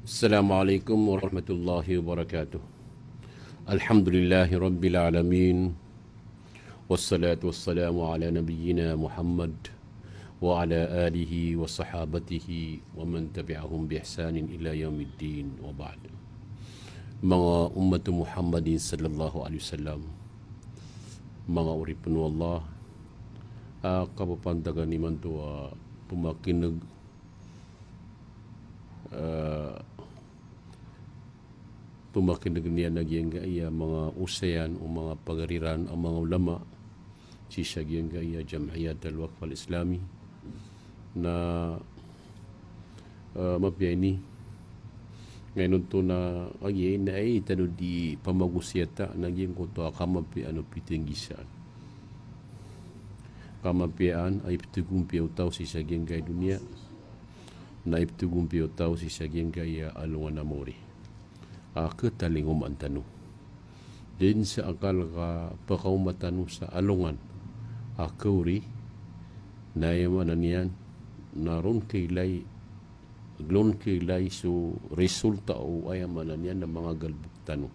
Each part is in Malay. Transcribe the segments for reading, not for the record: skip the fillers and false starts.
Assalamualaikum warahmatullahi wabarakatuh. Alhamdulillahi rabbil alamin. Wassalatu wassalamu ala nabiyyina Muhammad wa ala alihi wa sahabatihi wa man tabi'ahum bi ihsanin ila yaumiddin wa ba'd. Mga umat Muhammadin sallallahu alaihi wasallam, mga uripun Allah, kapapantagan ni man to pumakinig pumakinig niya nagyang gaya mga usayan o mga pagariran ang mga ulama si sagyang gaya Jam'iyat al-Waqf al-Islami na mapiyani ngayon to na agay na ay tano di pamagusyata nagyang ko to kamapian o pitinggisan kamapian ay pitugumpiyaw tao si sagyang gaya dunia na iptugumpiyaw tao si sagyang gaya alungan amori ketalingom antanu din sa akal ka pakaumatanu sa alungan akauri na yamanan yan naron kailay glon kailay so resulta o ayamanan yan ng mga galbuk tanu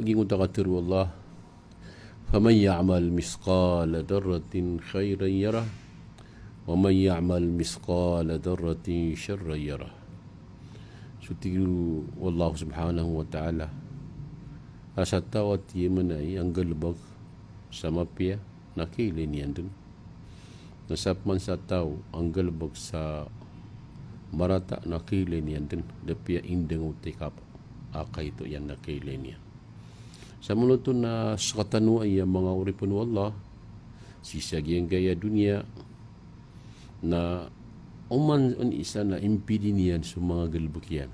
gingunta katiru Allah faman ya'mal misqala darratin khayran yara wa man ya'mal misqala darratin syarran yara. Sutiru wallahu subhanahu wa ta'ala asa tawat yemanay ang galbag sa mapya nakilin yan dun nasapman sa tao ang galbag sa marata nakilin yan dun dapya indang utikap akay ito yan nakilin yan sa mulut na sakatanu ay mga uripun wallah sisagyang gaya dunia na uman on isa na impidin yan sa mga galbag yan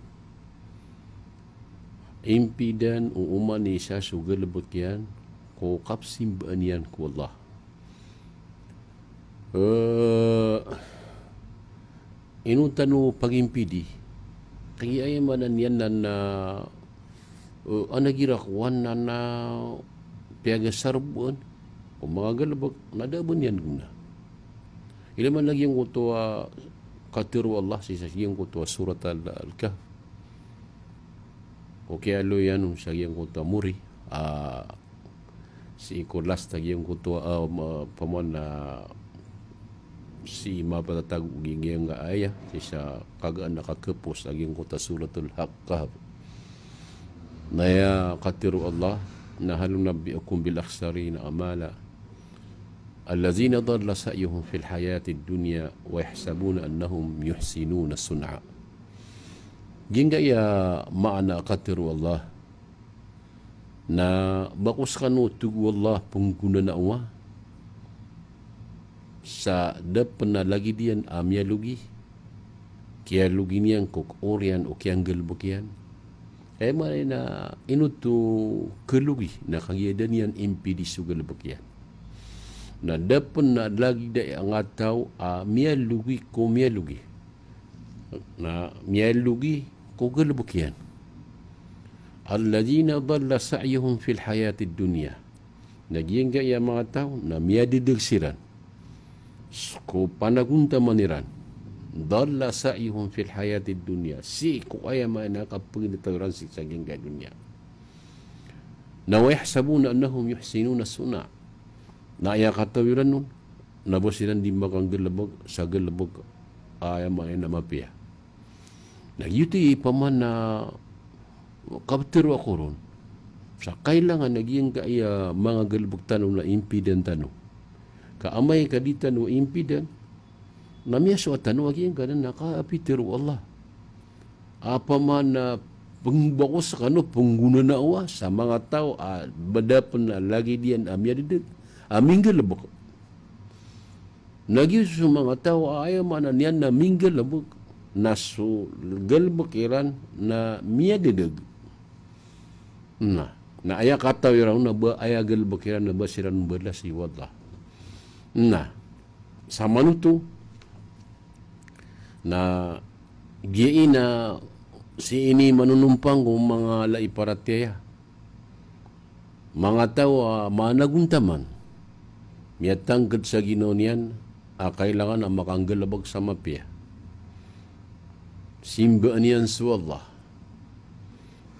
impidan o uman isa sa galbag yan ko kapsimbaan yan ko Allah inutano pagimpidi kaya ay manan yan na anagirakwan na piaga sarbuan o mga galbag nadabon yan guna ilaman lagi yung kutuwa katiru Allah si yung kutuwa surat al-Kahf o kaya lo yan sa yung kutuwa muri si ikulas tagi yung kutuwa paman na si mapatatag uging nga aya si sa kagaan nakakapos aging kutuwa suratul Kahf na ya katiru Allah na halong nabi akum bil aksari na amala الذين ضل سعيهم في الحياة الدنيا ويحسبون أنهم يحسنون صنعا جنجا يا معنى قتر والله na bakus kanu tugu Allah pengguna nakwa sa depan lagi dian amya lugi kia lugi niang kok orian o kiang gelbukian mare na inutu kelugi na kangiadan yan impi di sugal bukian na depan na lagi da ang ataw mia lugi ko mia lugi na mia lugi ko gelbukian alladhina dhalla sa'yuhum fil hayatid dunya naging gaya mga tao na mia didagsiran ko panagunta maniran dhalla sa'yuhum fil hayatid dunya si ko ay nakapagditaran si saging gaya dunya na yahsabuna annahum yuhsinuna sun'a na iya katawiran nun nabosiran di makang gelabog sa gelabog ay na mapia nagyuti paman na kaptiro ako ron sa kailangan naging kaya mga gelabog tanong na impidan tanong kaamay kaditan o impidan namya so tanong aging kanan nakaapitiro Allah apa man na pangbakos kano pengguna na awa sa mga tao badapan na lagi diyan amya didig minggal labok nagi sa mga tao ayaw manan yan na minggal labok naso galbok iran na miya didig na ayaw kataw iraw na ba ayaw galbok iran na ba siran balas iwala na sa manuto na giin na si ini manunumpang kung mga laiparatya mga tao managuntaman miyatangkad sa Ginoo niyan kailangan ang makanggalabag sa mapya simba nian su Allah.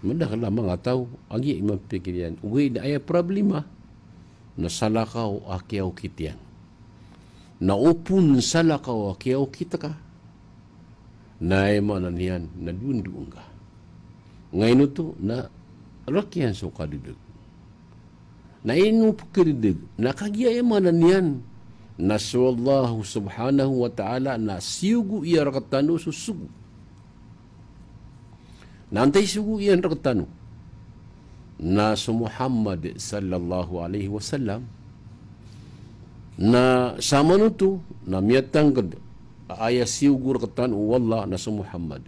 Mendah lah tahu agi imam pikirian. Uwe da aya problema. Na salakau akiau kitian. Na upun salakau akiau kitaka. Na emana nian na dundu nga. Ngayon tu na rakian so kadudug. Na inu pukidug. Na kagia emana nian. Na Allah subhanahu wa ta'ala na siugu iya rakatanu susugu. Nanti sugu iya rakatanu. Na Muhammad sallallahu alaihi wasallam. Na sama nutu na miatang kad ayah siugu rakatanu wallah na Muhammad.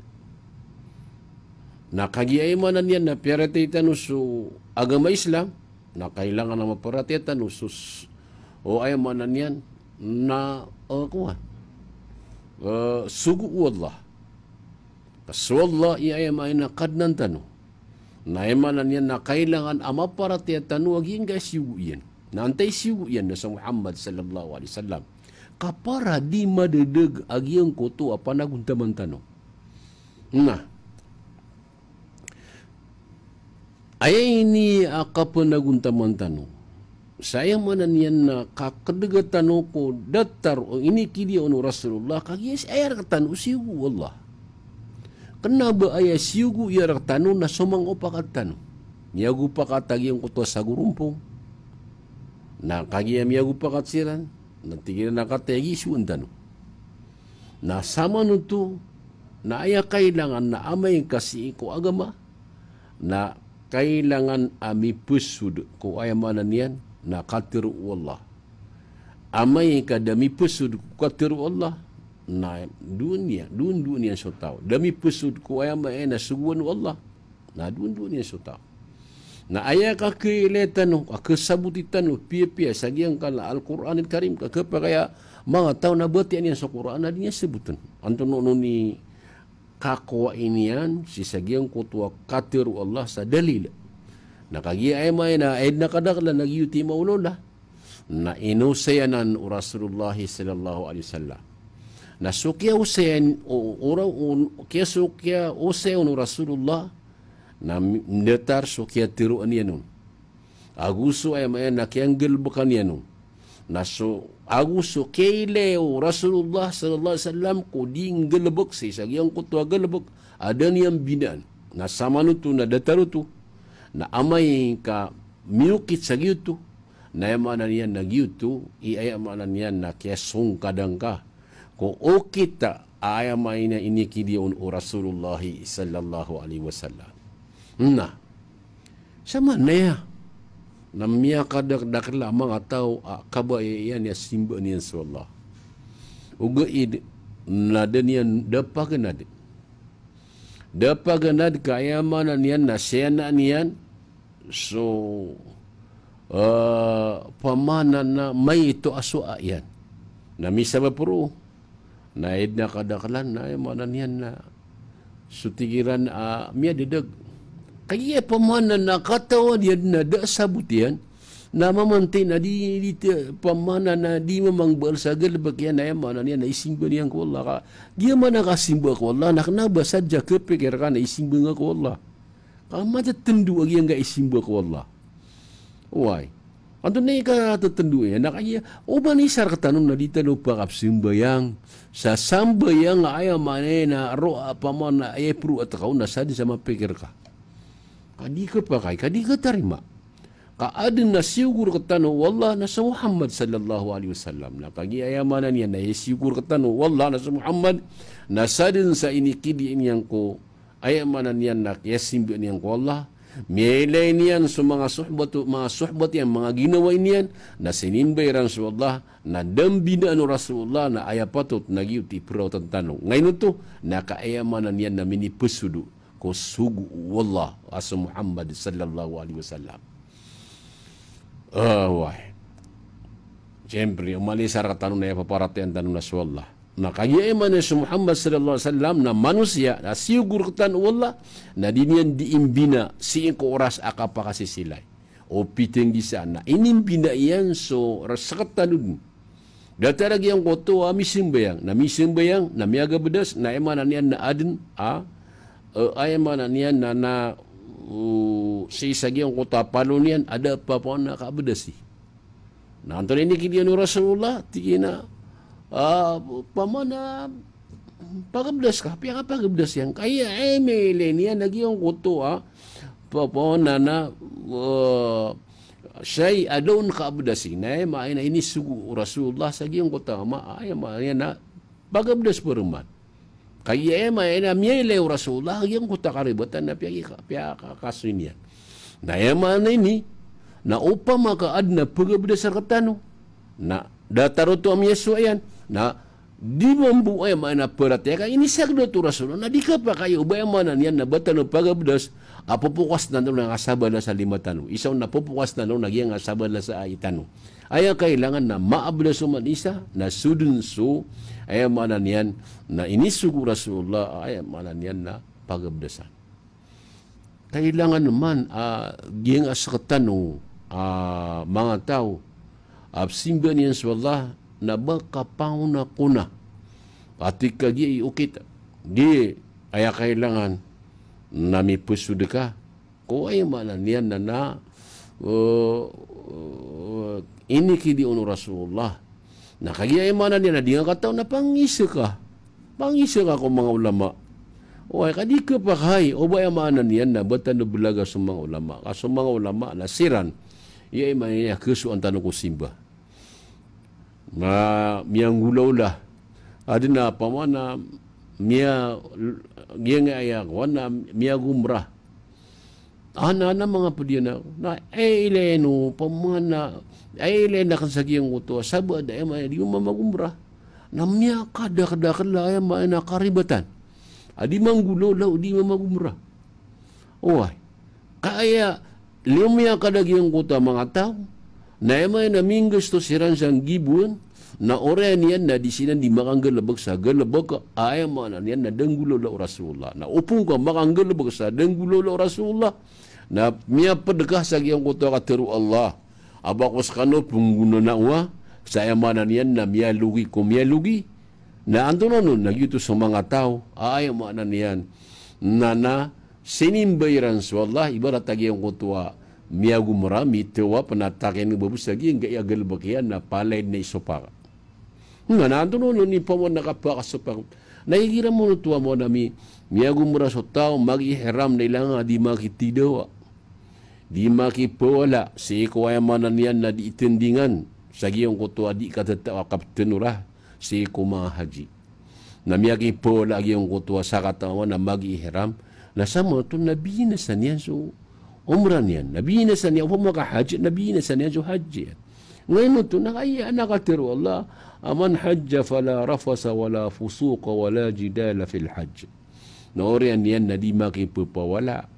Na kagia emana nian na piaratitan su agama Islam. Na kailangan na maperhatian usus o ay mana niyan na sugu wallah. Kaswallah iya ay na kadnan tanu. Na ay mana niyan na kailangan amaperhatian tanu agi nga sugu iyan. Nantay sugu iyan na sa Muhammad sallallahu alaihi wasallam. Kapara di madedeg agi ang koto apa naguntaman tanu. Nah, ay ini akapan naguntaman tanu. Saya mana niyan na kakadegatan ko datar o ini kidi onu Rasulullah kagiyas ayar katanu siugu wallah. Kenapa ayah siugu iya katanu na somang opakat tanu. Miyagu pakat tagi ang kuto sa gurumpong. Na kagiyam miyagu pakat siran. Nantigilan na katagi suun tanu. Na sama nuto na ayah kailangan na amay kasi ko agama. Na kailangan ami pusud ko ay mana niyan na katiru Allah. Amay ka dami pusud ko katiru Allah na dunia so tao. Dami pusud ko ay may na suguan Allah na dunia so tao. Na aya ka kiletan ka kesabutitan pia-pia sagiang kala Al-Quran Al-Karim ka kaya mga tao na bati niya sa Quran na niya sebutan. Anton ni kakwa inian si sagiang kutua katiru Allah sa dalil. Nakagi ay may na ay nakadakla nagyuti maulola na inusayanan Rasulullah sallallahu alaihi wasallam. Na sukya usayan kaya sukya usayan Rasulullah na netar sukya tiru anianun. Aguso ay may nakianggel bukan yanun. Na so aguso kaileo Rasulullah sallallahu alaihi wasallam ko ding gelebek si sagiang kutua gelebek ada niyang binaan. Na sama nutu na datarutu na amay ka miukit sa giyuto, na yamanan niyan na giyuto, iayamanan niyan na kesong kadang ka. Kung o kita, ayamay na inikidiyon o Rasulullah sallallahu alaihi wasallam. Na, sama na ya, na miya kadakdakla mga tao, kabayan ya simba niyan sa Allah. Ugaid, na niyan dapaganad. Dapaganad kayamanan niyan na sena niyan, so pamanan na may ito aso ayan na misa ba puro na na kadakalan na manan yan na sutigiran miya didag kaya pamanan na katawan yan na da sabutian na mamanti na di pamanan na di mamangbal sa galbak yan na manan yan na isimba niyan ko Allah ka di man nakasimba ko Allah naknaba sadya kepikir ka na isimba nga ko Allah mata tendu agi yang isimba ko Allah. Why? Anto na ka tendu ya nakaya ubanisar katanong na dita no pakap simbayang sa sambayang aya mane na ro paman na ay pru at kau na sadi sama pikir ka. Kadi ka pakai, kadi ka tarima. Ka adin na sigur katano wallah na sa Muhammad sallallahu alaihi wasallam. Na kagi ayamanan niya na sigur katano wallah na sa Muhammad na sadin sa inikidi inyang ko ayamanan niyan na yasimbi niyan ko Allah. Mielay niyan sa mga suhbat yan, mga ginawa niyan na sinimbayran sa Allah na dambinaan Rasulullah na ayapatot nagyuti perautan tanong. Ngayon ito, nakaayamanan niyan na minipusudu ko sugu wallah asa Muhammad sallallahu alaihi wasallam. Why? Siyempre, umalis sa tanong na ipaparatian tanong na sa Allah. Na kaya man si Muhammad sallallahu alaihi wasallam na manusia na sigur ketan Allah na dinian diimbina si ko oras akapa kasi silay o piteng di sana inimbina iyan so rasaketanun Data lagi yang kotor misim bayang. Na misim bayang na miaga bedas na emana nian na adin emana nian na si sagi yang kota palunian ada apa na ka bedasi. Na antara ini kini Rasulullah tigina pamana pagabdas ka pia pagabdas yang kaya milenian lagi yang kotor papona na syai adun ka abdasi na maina ini sugu Rasulullah sagi yang kota ma ay maina pagabdas perumat kaya maina miele Rasulullah yang kota karibatan na pia kasunian na mana ini na upama ka adna pagabdas katano na dataroto am Yesuayan na di mambu ay maina perateka ini sagdo tu Rasulullah na di ka pa kayo ba mana niyan na batano pagabdas apupukas na nung asabal na sa 5 tanong. Isaw na pupukas na nung nagyang asabal na sa 8 tanong. Ay kailangan na maablas man isa, na sudun su, ay manan yan, na inisugo Rasulullah, ay manan yan na pagabdasan. Kailangan naman, giyang asakatan nung mga tao, absimba niyan sa Allah, na bakapaw na kuna. Pati kagi ukit, di, ay kailangan, nami pusudeka ko ay manan yan na ini kidi ono Rasulullah na kaya ay manan yan na di nga kataw na pangisa ka kung mga ulama o ay kadi ka pakay o ba ay manan yan na bata na bulaga sa mga ulama kaso mga ulama na siran iya ay manan yan kesu ang tanong ko simba miyang gulaw la adina pamana miya giyang ayak wana miya gumrah ana mga padiyan na ileno pamana ilena kan sagiyang uto sabad ay may di mamagumrah na miya kada kala ay may nakaribatan adi manggulo law di mamagumrah oy kaya lumya kada giyang uto mga tao na may naminggas to siran sang gibun na orang niyan na di sini di makanggalabag sa galabag ay mana niyan na denggulo la Rasulullah na upung ka makanggalabag sa denggulo la Rasulullah na miya padagah sa giyang kuto ka teru Allah abakos kano pungguna na uwa sa mana niyan na miya lugi na anto na nun nagyuto sa mga tao ay mana niyan na sinimbayiran sa Allah ibarat giyang kuto miya gumra mitewa panatakin ng babus lagi ang gaya galabag yan na palay na isopaka nga nanto nun ni pamon nakapakasupang nahigira mo tuwa mo na miya gumura sa tao mag-ihiram na ilang di makitidawa di makipawala si ikaw ay manan yan na di itindingan sa giyong kutuwa di katatawa kaptenura si ikaw mga haji na miya kipawala giyong kutuwa sa katawa na mag-ihiram na sa mo ito nabinasan yan so umran yan nabinasan yan upang makahaji nabinasan yan so haji yan ngayon ito nakaya nakatiro Allah aman hajja fala rafasa wala fusuqa wala jidala fil hajj na oriyan yan na di makipapawala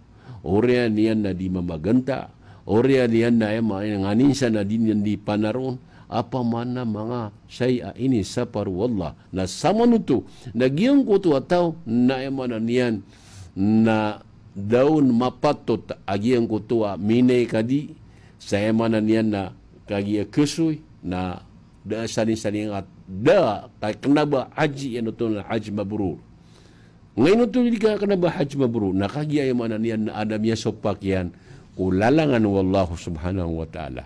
oriyan yan na di mamaganta oriyan yan na nganinsa na di panaron apa mana mga saya ini sa parwallah na sama nuto nagyang kuto ataw na emanan yan na daun mapatot agyang kuto minay kadi sa emanan yan na kagi kesuy na da saling at da kay kenaba haji yan ito na haji mabrur ngayon ito hindi ka kenaba haji mabrur nakagi ay manan yan na adam ya sopak yan kulalangan wallahu subhanahu wa ta'ala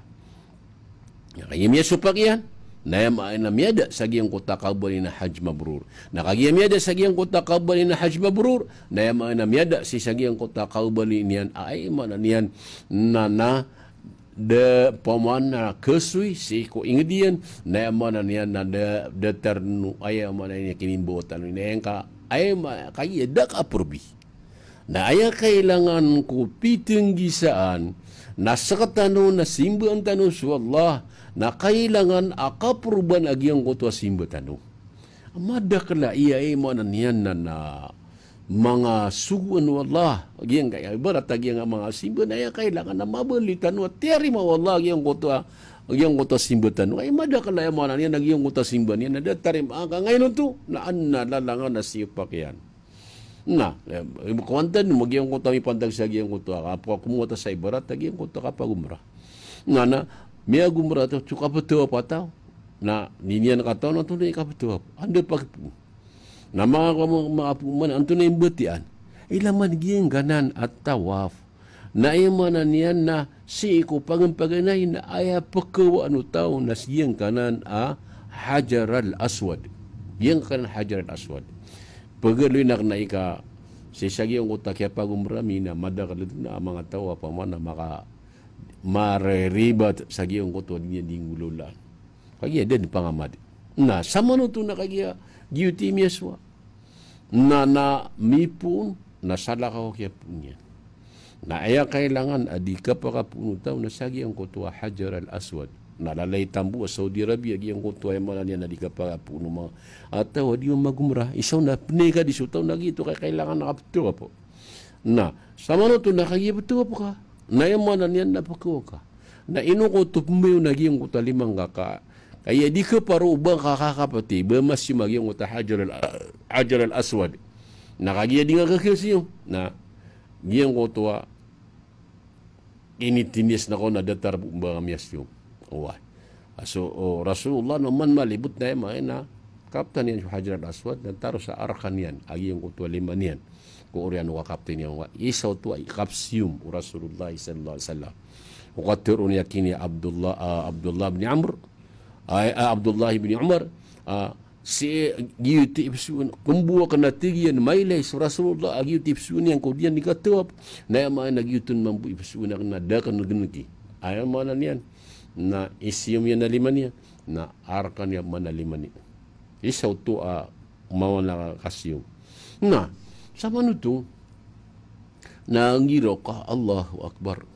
kaya miya sopak yan na miyada sa giyang kota kabali na haji mabrur nakagi miyada sa giyang kota kabali na haji mabrur na miyada si sa giyang kota kabali niyan ay manan yan na de pamana kesui si ko ingedian na mana nian na de ternu aya mana ni kinimbotan ni engka ay kay dak apurbi na aya kailangan ko pitenggisaan na sakatano na simba ang tanong sa Allah na kailangan akapurban agi ang kuto simba tanong amadakla iya ay mana nian na mga suguan wallah giyang kaya ibarat giyang mga simba na kailangan na mabalitan wa tiari ma wallah giyang kuto simbatan ay madakala mo na niya nagyang kuto simba niya na tarim aga ngayon to na anna lalangan na sipak yan na kuwantan mo giyang kuto mi pandag sa giyang kuto kapwa kumuta sa ibarat giyang kuto kapag umrah na miya gumra to chuka beto pa tao na ninian kataw na tunay kapatuap. Anda pa na mga man ang tunay betian. Ilaman giyang ganan at tawaf. Na imanan niyan na si ko paganay na aya pagkawa ano tao na siyang kanan Hajar al-Aswad. Yang kanan Hajar al-Aswad. Pagaloy na ika sisagi ang utak kaya pagumrami na madakalit na mga tao pa man na mareribat sa giyong kuto niya dingululan. Kaya din pangamad. Na sama no to na kaya giuti miyaswa. Na mipun na salakaw kaya punya. Na aya kailangan adi ka pa kapunutaw na sa giyong kuto Hajar al-Aswad. Nalalay tambu sa Saudi Arabia giyong kuto ay malan yan adi ka pa kapuno mga ataw di mo magumra. Isaw na pnega di sutaw na gito kaya kailangan nakapito po. Na sama no to na kaya betul po ka. Na yamanan yan napakawa ka. Na inukutup mo yung naging kutalimang ka. Kaya di ka paro ubang kakakapati. Bamas yung maging kuta Hajar al-Aswad. Nakagiya di nga kakilsiyo. Na giyang kutuwa initinis na ko na datar mga miyas yung. So Rasulullah naman malibot na yung na kaptan yan yung Hajar al-Aswad. Nantaro sa arkan yan. Agi yung kutuwa liman yan. Kung oriyan wa kapten yang isaw tu kapsium Rasulullah sallallahu alaihi wasallam. Uqatirun yakini Abdullah bin Amr Abdullah bin Umar si giuti ibsun kumbuwa kana tigian mailay Rasulullah giuti ibsun yang kemudian dikatawap na ma nagyutun mambu ibsun na dakan gnegi ay mana niyan na isium yan naliman niya na arkan ya manaliman ni isaw tu mawala kasyum na sama nuto nangiro ka Allahu Akbar.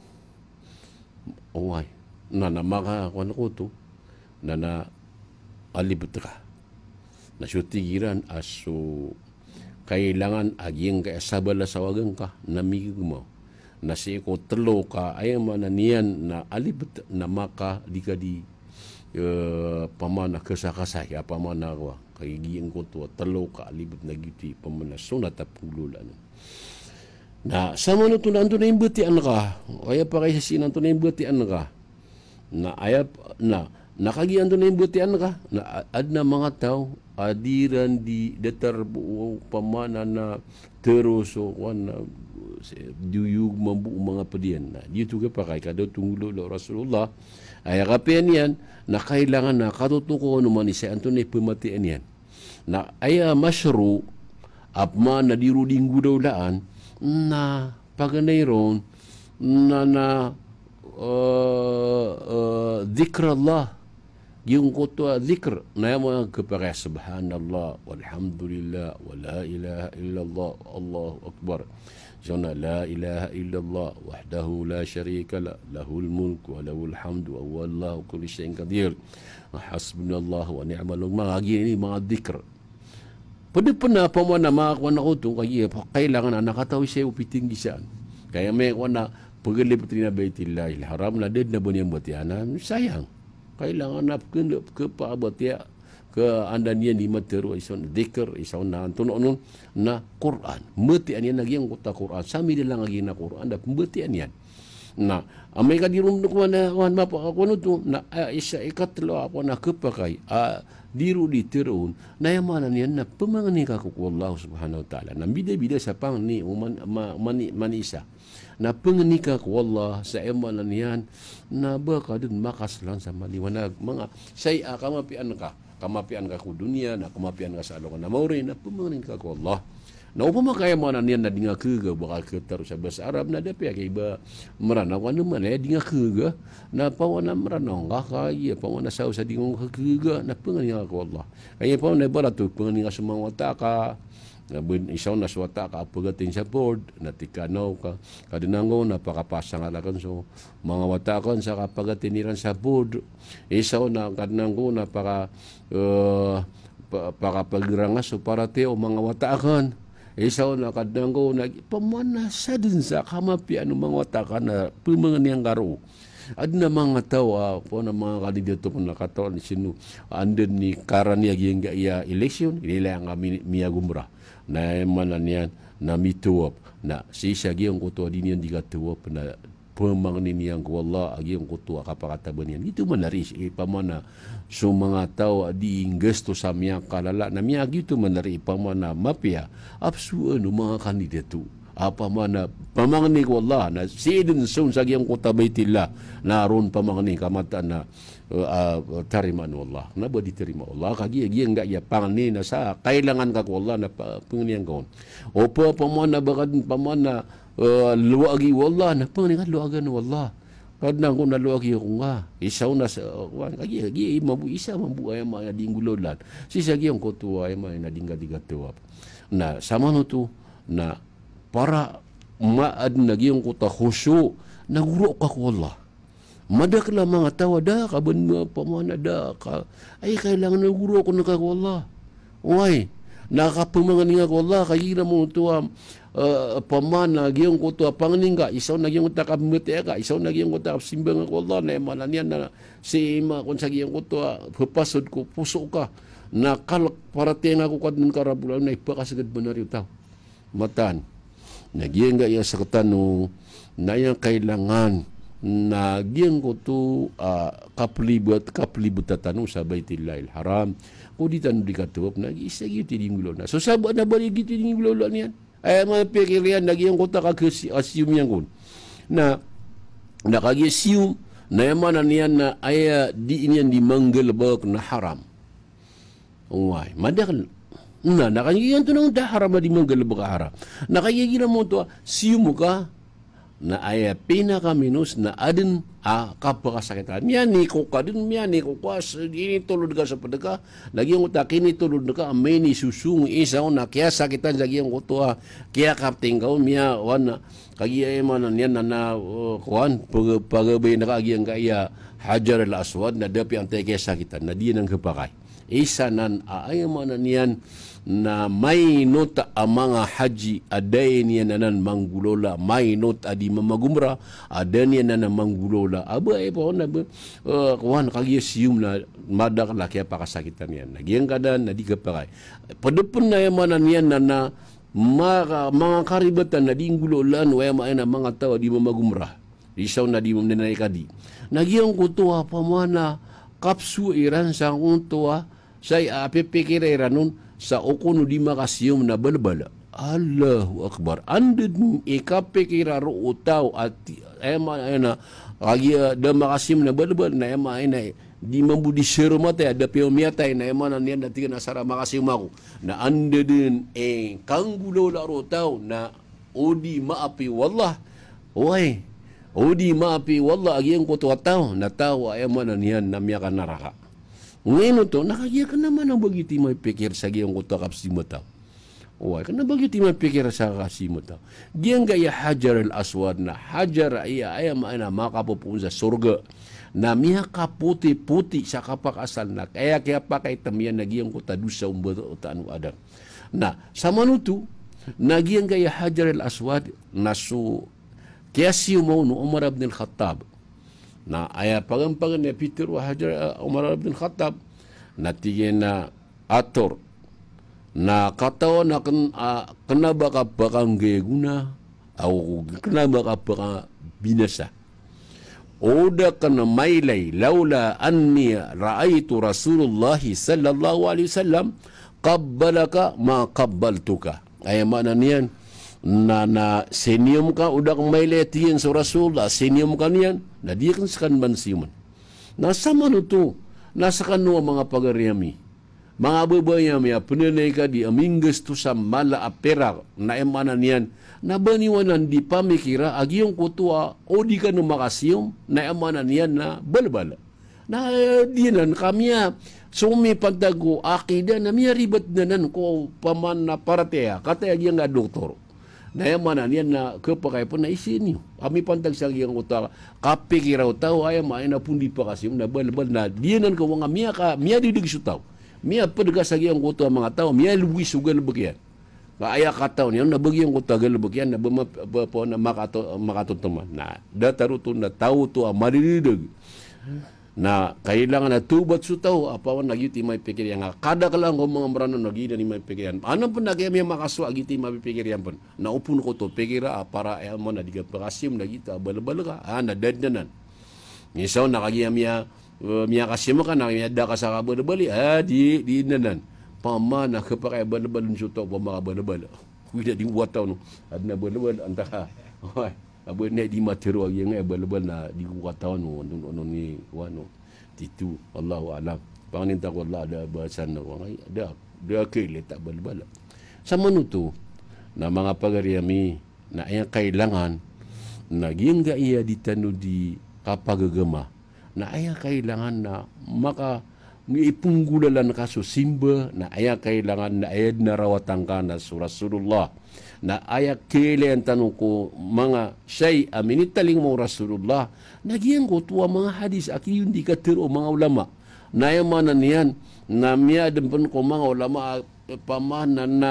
Oway. Na maka kuan ko to na alibut ka. Na syutigiran aso kailangan aging kaya sabala sa wagang ka namig mo. Na si ko telo ka ay mananian na alibut na maka di ka di pamana kesakasay pamana ko kay giyang ko to telo ka alibut na giti pamana sunat apululan na sama no to nanto na imbutian ka ay pa kay sinan to na imbutian ka na ayap na nakagian to na imbutian ka na adna mga tao adiran di datar buo pamana na terus o wan duyug mambu mga padian na dito ka pa kay kado tunglo Rasulullah ay kapian yan na kailangan na katutuko naman isa Antonio pematian yan na aya masyru apma na diruding gudaulaan na paganayron na dhikr Allah yung kutwa dhikr na yung kapag subhanallah walhamdulillah wa la ilaha illallah Allahu Akbar Jana la ilaha illallah wahdahu la syarika la lahul mulk wa lahul hamdu wa wallahu kulli syai'in qadir hasbunallahu wa ni'mal mga gini mga dhikr. Pwede pa na pa mo na makakuha na ko ito kaya kailangan na nakatawi siya upiting gisaan. Kaya may kuha na pagalipot rin na baitillahil haram na dead na ba niyang batianan sayang. Kailangan na kapaabatiya ka andan niya ni matero isang dhikr isang na tunon na Quran metian yan nagyang kota Quran sami nila nga gina Quran da metian yan na amay ka dirum ko na wan mapa ako no to na isa ikatlo ako na kapakay diru di terun na yamanan yan na pemangani ka ko Allah subhanahu wa taala na bida-bida sa pang ni manisa na pengenika ko Allah sa emanan yan na baka dun makaslan sa maliwanag mga saya kamapian ka ku dunia na kamapian ka sa alongan na mauri na pemangani ka ko Allah na upama kaya mo na niyan na dinga kega baka ketar sa bahasa Arab na dapi kay ba merana ko naman dinga kega na pawana merana nga kaya pawana sa dingong kega na pemangani ka ko Allah kaya pa na bala to pemangani ka sa mga wataka na isaw na suwata ka pagating sa board na tikanaw ka kadinango na pakapasang alakan so mga watakon sa kapagatiran sa board isaw na kadinango na pakapagrangas so para teo mga watakan isaw na kadinango na pamanasa din sa kamapian ng mga watakan na pumanganiyang karo at na mga tao po na mga kandidato po nakataon sino anden ni karan niya giyang iya eleksyon inilang kami miyagumra na manan yan na mituwap na si siya giyang kutuwa din yan di katuwap na pemangnin yang wallah agi yang kutua kapakata benian itu menaris pamana sumanga tau di ingges tu samia kalala namia gitu menari pamana mapia apsu anu mga kandidat tu apa mana pamangni wallah na sidin sun sagi yang kota baitillah narun pamangni kamata na tariman wallah na ba diterima Allah kagi enggak ya pangni na sa kailangan ka wallah na pengnian kaon opo pamana bagad pamana luagi wallah na pengnian luagan wallah kadang ko na luagi ko nga isaw na sa kagi mabu isa mabu ay ma dinggulolan si sagi ang kotua ay ma na dingga tuwa na sama no tu na para maad nagyang kuta khusyu naguro ka ko Allah madak la mga tawa da ka ban mo pamana da ka ay kailangan naguro ko na ka ko Allah way nakapamangan nga ko Allah kay mo tuwa pamana gyang kuta pangninga isaw nagyang kuta ka mete ka isaw nagyang kuta simbang ko Allah na malanian na si ima kun sa gyang kuta pupasod ko puso ka nakalak para tenga ko kadun karabulan na ipakasagad benar itaw matan nagyeng ya sa katano na yung kailangan nagyeng ko to kaplibut tatano sa Baitillahil Haram kung di tanong di katuwap nag-isa gitu di ngulo na so sabot na balik gitu di ngulo niyan ay mga pikirian nagyeng ko ta kag-assume yan kun na nakag-assume na yaman niyan na ay di iniyan di manggalabak na haram umay madakal na nakagiyan to ng haram na di manggalabak haram nakagiyan mo to siyumo ka na ay pinakaminus na adin kapakasakitan miyan ni ko ka din miyan ni ko kas ini tulod ka sa padaka lagi yung utakin ni tulod ka amay ni susung isaw na kaya sakitan lagi yung kutua kaya kapting ka miya wana kagi ay man niyan na kuan pagabay na kagi ang kaya Hajar al-Aswad na dapi ang teke sakitan na di nang kapakay isa nan ay man niyan na may nota ang mga haji aday niya nanan manggulola may nota adi mamagumra ada niya nanan manggulola aba ay po na kuhan kagyasiyum na madak la kaya pakasakitan yan nagyang kadan na di kapakay padupon na yamanan yan na mga karibatan na di ngulolan waya maay na mga tao di mamagumra isaw na di mamanay kadi nagyang kutuwa pamana kapsu iran sa kuntuwa say apipikira iranon sa okuno di makasiyom na balbala. Allahu Akbar. Andun ikapikira ro utaw at ema na kagi da makasiyom na balbala na ema na di mambudi sero mata ada piyomiyatay na ema na niyan dati na sara makasiyom ako na andun kanggulo la ro utaw na odi maapi wallah. Oy. Odi maapi wallah agiyang ko taw na tawa ema na niyan na miya ka naraka. Ngayon to, nakagiya ka naman ang bagiti may pikir sa giyang kuta kapsimata. Uway, ka na bagiti may pikir sa kapsimata. Giyang gaya Hajar al-Aswad na Hajar ay maana makapupun sa surga na miya kaputi-puti sa kapakasal na kaya pa kay tamiyan na giyang kuta dusa umbato o taanu adam. Na, sa manuto, na giyang gaya Hajar al-Aswad na so kaya siyo mo no Umar ibn al-Khattab na aya pagampangan ni Peter wa Hajar Umar ibn Khattab na tigyan na ator na katawa na kena baka bakang guna o kena baka baka binasa oda kana mailay laula anni ra'aytu Rasulullah sallallahu alaihi wasallam qabbalaka ma qabbaltuka ay mana niyan na senium ka udah kang tingin sa Rasulullah senium ka niyan na di kan sakan bansiman nasa manuto nasa kanwa mga pagariyami mga babayami pinanay ka di amingas to sa mala apera na emana niyan na baniwanan di pamikira agi yung kutua o di ka makasiyom na emana niyan na balbala na dinan kamiya sumi pagdago akida na miya ribat nanan ko paman na paratea kata agi nga doktor na mana niyan na kepakai pun na isin niyo. Kami pantag sa giyang utara. Kapikiraw tao ay maay na pundi pa kasi na balbal na diyanan ka wanga miya didig su tao. Miya padaga sa giyang utara mga tao miya luwi sugal bagyan. Kaaya ka tao niyan na bagyang utara gal bagyan na makatuntuman. Na dataruto na tao to ang marinig. na kailangan na tubat su tao apawan nagiti may pikir yang kada ka lang mga marano nagi na ni may pikiran ano pun nagi may makaswa agiti may pikir yang pun na upun ko to pikira para mo na diga pakasim nagita balbal ka na daddanan misaw nakagiyamya miya kasim ka na miya da ka sa balbali di nanan pamana kapakay balbalun su tao pamaka balbal kuida di wataw no adna balbal antaka abo na di matero yang balbal na di wataw no ni wano titu wallahu alam panginta ko Allah ada bahasan na ada kailan tak balbal sama nuto na mga pagariami na ay kailangan naging ga iya ditanu di kapagagama na ay kailangan na maka ipunggulalan kaso simba na ay kailangan na ayad na rawatan ka na Rasulullah na ay kailan tanong ko mga siya'y aminitaling mo Rasulullah nagyan ko tuwa mga hadis aki yung di katiro mga ulama na yamanan niyan na miyadan pun ko mga ulama pamahanan na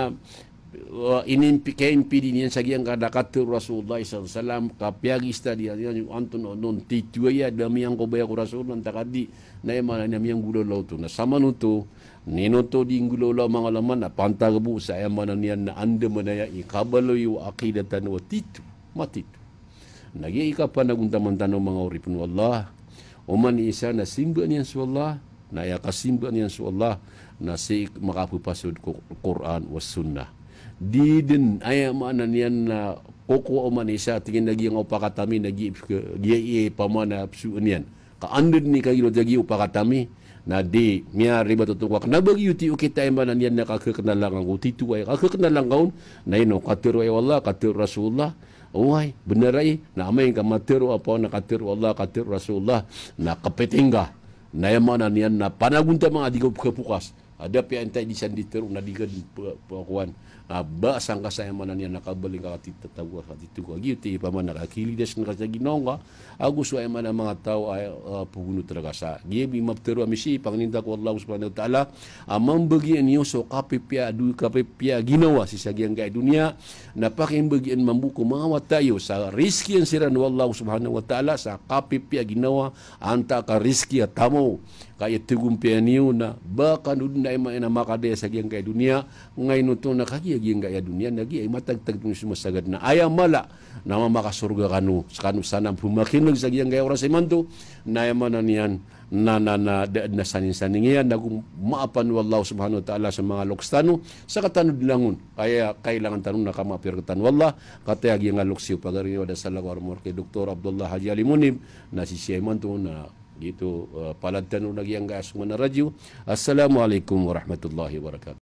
inimpikain niyan sa giyang kadakatir Rasulullah SAW kapiagista diyan yung anton non tituaya damiyang ko baya ko Rasulullah takadi na yamanan niya miyang gulolaw to na sama nuto ninoto di gulolaw mga laman na pantagabu sa yamanan niyan na anda manaya ikabalo yung akidatan wa titu matitu nagi ika pa naguntaman tanong mga uripun wallah uman isa na simba niyan sa Allah na yakasimba niyan sa Allah na si makapupasod ko Quran was sunnah di din ay mana niyan na koko o man isa tingin lagi ang upakatami nagi giye pamana psu niyan kaandid ni kayo lagi upakatami na di miya riba tutuwak na bagi uti kita ay mana niyan nakakakanalang ang utitu ay kakakanalang kaun na ino katiru ay wallah katiru Rasulullah uway benar ay na amay ka matiru apa na katiru Allah katiru Rasulullah na kapetingga na yamana niyan na panagunta mga digop kapukas ada pihak entah di sandi teruk na digan pakuan ba sangka saya mana ni nakabaling ka tita tawa ka titu ka gitu pa man nakakili des na sa ginonga agus wa mana mga tao ay puguno talaga sa gibi maptero misi panginda ko Allah subhanahu wa taala amang bagian niyo so kapipia ginawa si sagiang gay dunia na paking bagian mambuko mga watayo sa riski ang siran wallahu subhanahu wa taala sa kapipia ginawa anta ka riski at tamo kaya tugumpian niyo na baka na na makadaya sa giyang kay dunia ngayon ito nakagiyag yung kaya dunia nagi ay matagtag nung sumasagad na ayaw mala na makasurga kanu sanang pumakinog sa giyang kaya oras ay manto na yaman na niyan na sanin-saning yan na kung maapan wallahu subhanahu wa ta'ala sa mga lokstano sa katanod langon kaya kailangan tanong na kamapirkatan wallah katayag yung aloksiyo pagariyo da sa lagwar mo kay Dr. Abdullah Haji Alimunib na si siya manto na gitu palad tanong nagyang gas mga radyo. Assalamualaikum warahmatullahi wabarakatuh.